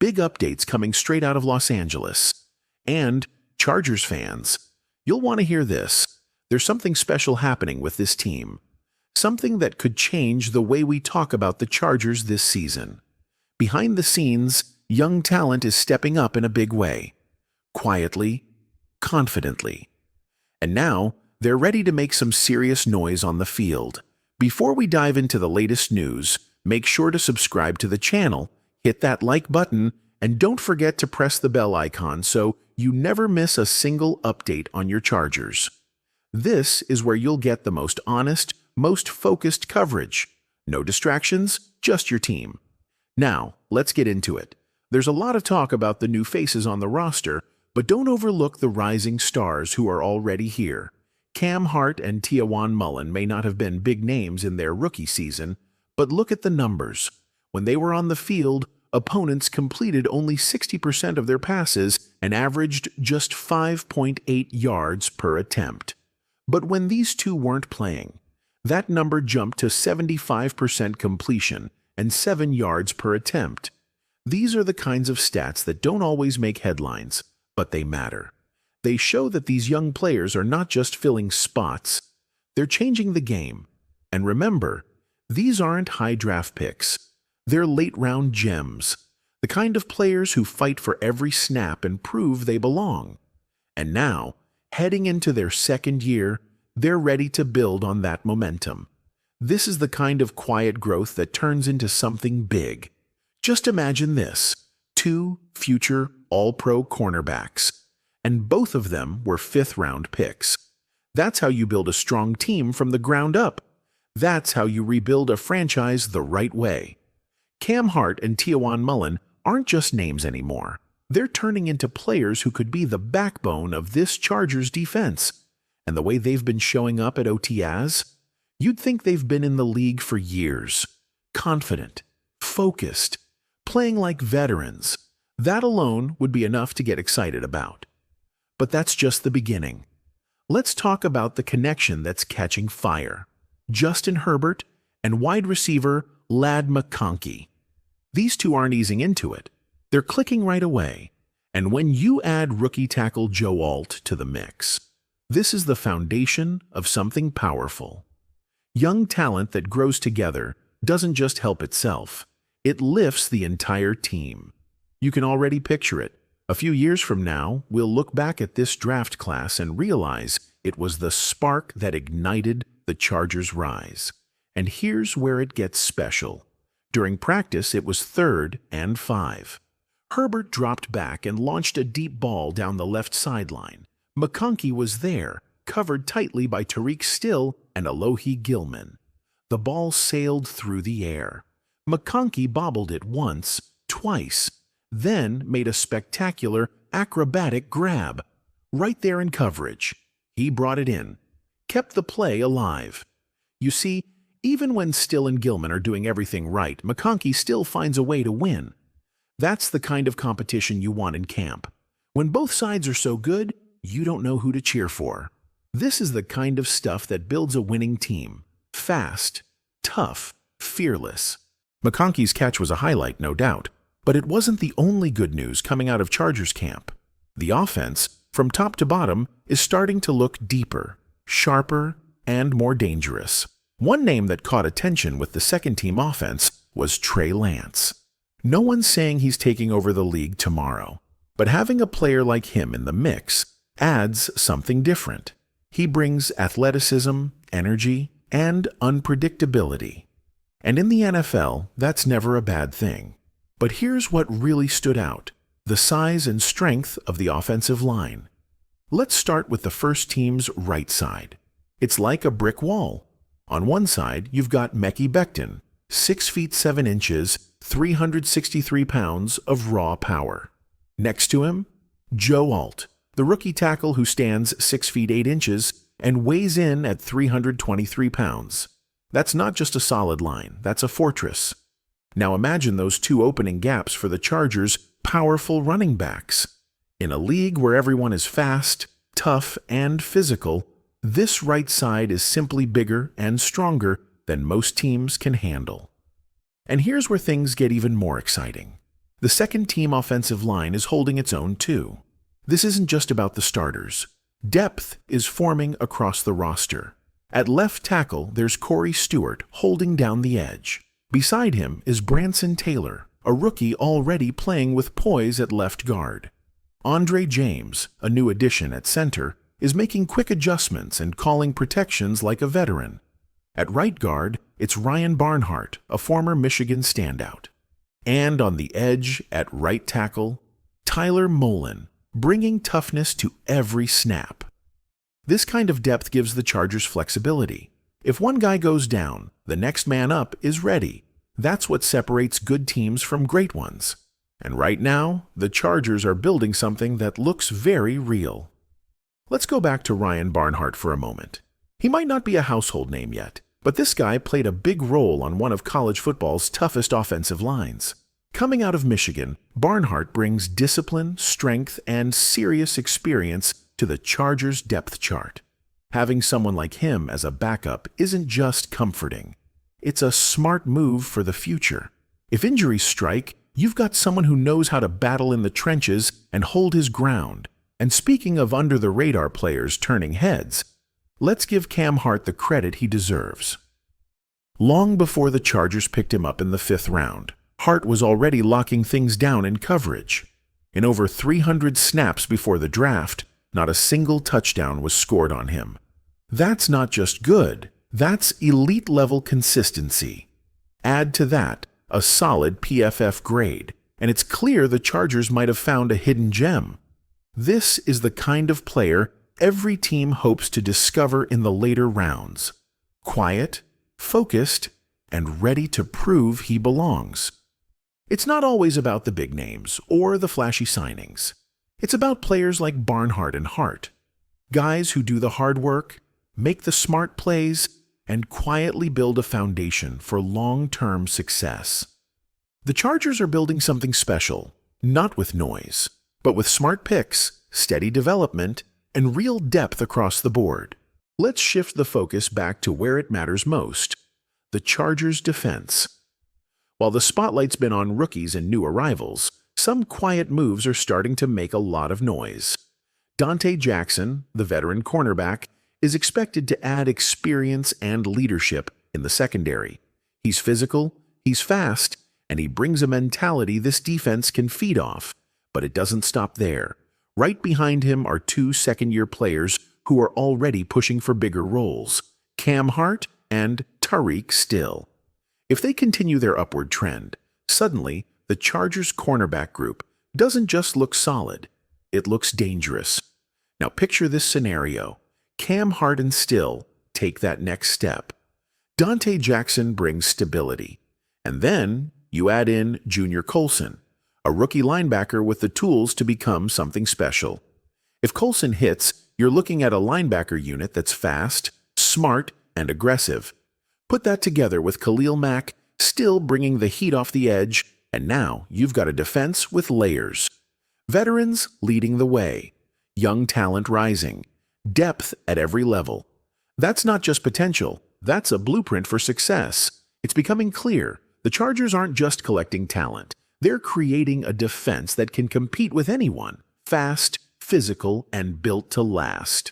Big updates coming straight out of Los Angeles. And, Chargers fans, you'll want to hear this. There's something special happening with this team. Something that could change the way we talk about the Chargers this season. Behind the scenes, young talent is stepping up in a big way. Quietly, confidently. And now, they're ready to make some serious noise on the field. Before we dive into the latest news, make sure to subscribe to the channel, hit that like button, and don't forget to press the bell icon so you never miss a single update on your Chargers. This is where you'll get the most honest, most focused coverage. No distractions, just your team. Now, let's get into it. There's a lot of talk about the new faces on the roster, but don't overlook the rising stars who are already here. Cam Hart and Tiawan Mullen may not have been big names in their rookie season, but look at the numbers. When they were on the field, opponents completed only 60% of their passes and averaged just 5.8 yards per attempt. But when these two weren't playing, that number jumped to 75% completion and 7 yards per attempt. These are the kinds of stats that don't always make headlines, but they matter. They show that these young players are not just filling spots, they're changing the game. And remember, these aren't high draft picks. They're late-round gems, the kind of players who fight for every snap and prove they belong. And now, heading into their second year, they're ready to build on that momentum. This is the kind of quiet growth that turns into something big. Just imagine this: 2 future All-Pro cornerbacks, and both of them were 5th-round picks. That's how you build a strong team from the ground up. That's how you rebuild a franchise the right way. Cam Hart and Tiawan Mullen aren't just names anymore. They're turning into players who could be the backbone of this Chargers defense. And the way they've been showing up at OTAs, you'd think they've been in the league for years. Confident, focused, playing like veterans. That alone would be enough to get excited about. But that's just the beginning. Let's talk about the connection that's catching fire. Justin Herbert and wide receiver Hart Mankey. These two aren't easing into it. They're clicking right away. And when you add rookie tackle Joe Alt to the mix, this is the foundation of something powerful. Young talent that grows together doesn't just help itself. It lifts the entire team. You can already picture it. A few years from now, we'll look back at this draft class and realize it was the spark that ignited the Chargers' rise. And here's where it gets special. During practice, it was 3rd and 5. Herbert dropped back and launched a deep ball down the left sideline. Mankey was there, covered tightly by Tariq Still and Alohi Gilman. The ball sailed through the air. Mankey bobbled it once, twice, then made a spectacular, acrobatic grab. Right there in coverage. He brought it in, kept the play alive. You see, even when Still and Gilman are doing everything right, Mankey still finds a way to win. That's the kind of competition you want in camp. When both sides are so good, you don't know who to cheer for. This is the kind of stuff that builds a winning team. Fast, tough, fearless. Mankey's catch was a highlight, no doubt. But it wasn't the only good news coming out of Chargers camp. The offense, from top to bottom, is starting to look deeper, sharper, and more dangerous. One name that caught attention with the second-team offense was Trey Lance. No one's saying he's taking over the league tomorrow, but having a player like him in the mix adds something different. He brings athleticism, energy, and unpredictability. And in the NFL, that's never a bad thing. But here's what really stood out: the size and strength of the offensive line. Let's start with the first team's right side. It's like a brick wall. On one side, you've got Mekhi Becton, 6 feet 7 inches, 363 pounds of raw power. Next to him, Joe Alt, the rookie tackle who stands 6 feet 8 inches and weighs in at 323 pounds. That's not just a solid line, that's a fortress. Now imagine those two opening gaps for the Chargers' powerful running backs. In a league where everyone is fast, tough, and physical, this right side is simply bigger and stronger than most teams can handle. And here's where things get even more exciting. The second-team offensive line is holding its own too. This isn't just about the starters. Depth is forming across the roster. At left tackle, there's Corey Stewart holding down the edge. Beside him is Branson Taylor, a rookie already playing with poise at left guard. Andre James, a new addition at center, is making quick adjustments and calling protections like a veteran. At right guard, it's Ryan Barnhart, a former Michigan standout. And on the edge, at right tackle, Tyler Mullen, bringing toughness to every snap. This kind of depth gives the Chargers flexibility. If one guy goes down, the next man up is ready. That's what separates good teams from great ones. And right now, the Chargers are building something that looks very real. Let's go back to Ryan Barnhart for a moment. He might not be a household name yet, but this guy played a big role on one of college football's toughest offensive lines. Coming out of Michigan, Barnhart brings discipline, strength, and serious experience to the Chargers' depth chart. Having someone like him as a backup isn't just comforting. It's a smart move for the future. If injuries strike, you've got someone who knows how to battle in the trenches and hold his ground. And speaking of under-the-radar players turning heads, let's give Cam Hart the credit he deserves. Long before the Chargers picked him up in the 5th round, Hart was already locking things down in coverage. In over 300 snaps before the draft, not a single touchdown was scored on him. That's not just good, that's elite-level consistency. Add to that a solid PFF grade, and it's clear the Chargers might have found a hidden gem. This is the kind of player every team hopes to discover in the later rounds. Quiet, focused, and ready to prove he belongs. It's not always about the big names or the flashy signings. It's about players like Barnhart and Hart. Guys who do the hard work, make the smart plays, and quietly build a foundation for long-term success. The Chargers are building something special, not with noise, but with smart picks, steady development, and real depth across the board. Let's shift the focus back to where it matters most, the Chargers' defense. While the spotlight's been on rookies and new arrivals, some quiet moves are starting to make a lot of noise. Dante Jackson, the veteran cornerback, is expected to add experience and leadership in the secondary. He's physical, he's fast, and he brings a mentality this defense can feed off. But it doesn't stop there. Right behind him are 2 second-year players who are already pushing for bigger roles, Cam Hart and Tariq Still. If they continue their upward trend, suddenly the Chargers' cornerback group doesn't just look solid, it looks dangerous. Now picture this scenario. Cam Hart and Still take that next step. Dante Jackson brings stability. And then you add in Junior Colson, a rookie linebacker with the tools to become something special. If Colson hits, you're looking at a linebacker unit that's fast, smart, and aggressive. Put that together with Khalil Mack still bringing the heat off the edge, and now you've got a defense with layers. Veterans leading the way, young talent rising, depth at every level. That's not just potential, that's a blueprint for success. It's becoming clear the Chargers aren't just collecting talent. They're creating a defense that can compete with anyone, fast, physical, and built to last.